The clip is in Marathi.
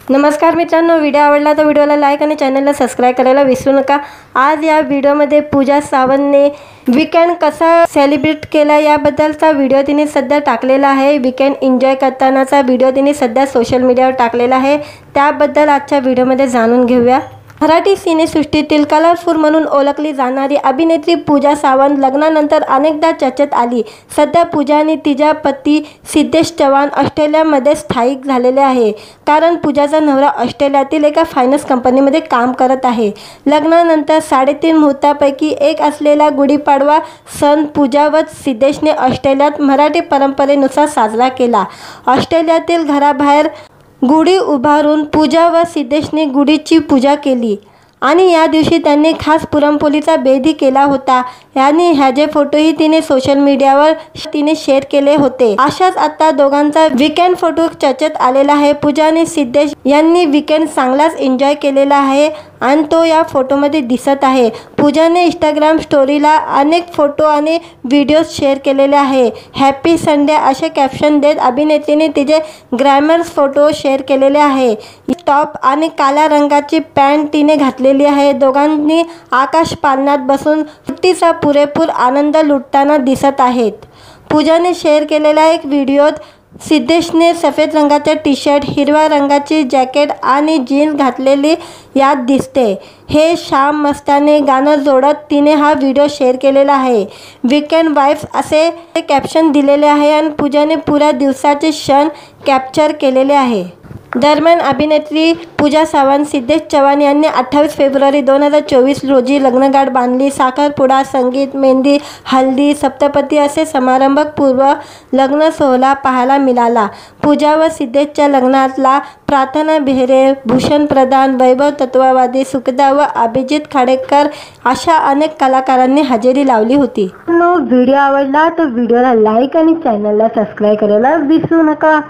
नमस्कार मित्रांनो, व्हिडिओ आवडला तर व्हिडिओला लाईक आणि चॅनलला सबस्क्राइब करायला विसरू नका। आज या व्हिडिओमध्ये पूजा सावंतने वीकेंड कसा सेलिब्रेट केला याबद्दलचा व्हिडिओ तिने सध्या टाकलेला आहे। वीकेंड एन्जॉय करतानाचा व्हिडिओ तिने सध्या सोशल मीडियावर टाकलेला आहे, त्याबद्दल आजच्या व्हिडिओमध्ये जाणून घेऊया। मराठी सिनेसृष्टीतील कलरफुल म्हणून ओळखली जाणारी अभिनेत्री पूजा सावंत लग्नानंतर अनेकदा चर्चेत आली। सध्या पूजाने तिचा पती सिद्धेश चव्हाण ऑस्ट्रेलियामध्ये स्थायिक झालेले आहे, कारण पूजाचा नवरा ऑस्ट्रेलियातील एका फायनान्स कंपनीमध्ये काम करत आहे। लग्नानंतर 3.5 मुहूर्तापैकी एक असलेला गुढीपाडवा सण पूजा व सिद्धेशने ऑस्ट्रेलियात मराठी परंपरेनुसार साजरा केला। ऑस्ट्रेलियातील घराबाहेर गुढी उभारून पूजा व सिद्धेशने गुढीची पूजा केली आणि या दिवशी त्यांनी खास पुरणपोळीचा बेतही केला होता आणि ह्याचे फोटोही तिने सोशल मीडियावर शेअर केले होते। अशाच आता दोघांचा वीकेंड फोटो चर्चेत आलेला आहे। पूजा आणि सिद्धेश यांनी वीकेंड चांगलाच एन्जॉय केलेला आहे आणि तो या फोटोमध्ये दिसत आहे। पूजाने इंस्टाग्राम स्टोरीला अनेक फोटो आणि व्हिडिओज शेअर केलेले आहे। हॅपी संडे असे कॅप्शन देत अभिनेत्रीने तिचे ग्लॅमरस फोटो शेअर केलेले आहे। टॉप आणि काळ्या रंगाची पॅन्ट तिने घातलेली आहे। दोघांनी आकाश पालनात बसून सुट्टीचा पुरेपूर आनंद लुटताना दिसत आहेत। पूजाने शेअर केलेला एक व्हिडिओत सिद्धेशने सफेद रंगाचे टी शर्ट, हिरव्या रंगाची जॅकेट आणि जीन्स घातलेली यात दिसते। हे शाम मस्ताने गाणं जोडत तिने हा व्हिडिओ शेअर केलेला आहे। वीकेंड वाइब्स असे कॅप्शन दिलेले आहे आणि पूजाने पुऱ्या दिवसाचे क्षण कॅप्चर केलेले आहे। दरम्यान अभिनेत्री पूजा सावंत सिद्धेश चव्हाण यांनी 28 फेब्रुवारी 2024 रोजी लग्नगाठ बांधली। साखरपुडा, संगीत, मेहंदी, हल्दी, सप्तपदी असे समारंभपूर्व लग्न सोहळा पाहायला मिळाला। पूजा व सिद्धेशच्या लग्नाला प्रार्थना बेहरे, भूषण प्रधान, वैभव तत्ववादी, सुखदा व अभिजित खाडेकर अशा अनेक कलाकारांनी हजेरी लावली होती। व्हिडिओ आवडला तर व्हिडिओला लाईक आणि चॅनलला सबस्क्राइब करायला विसरू नका।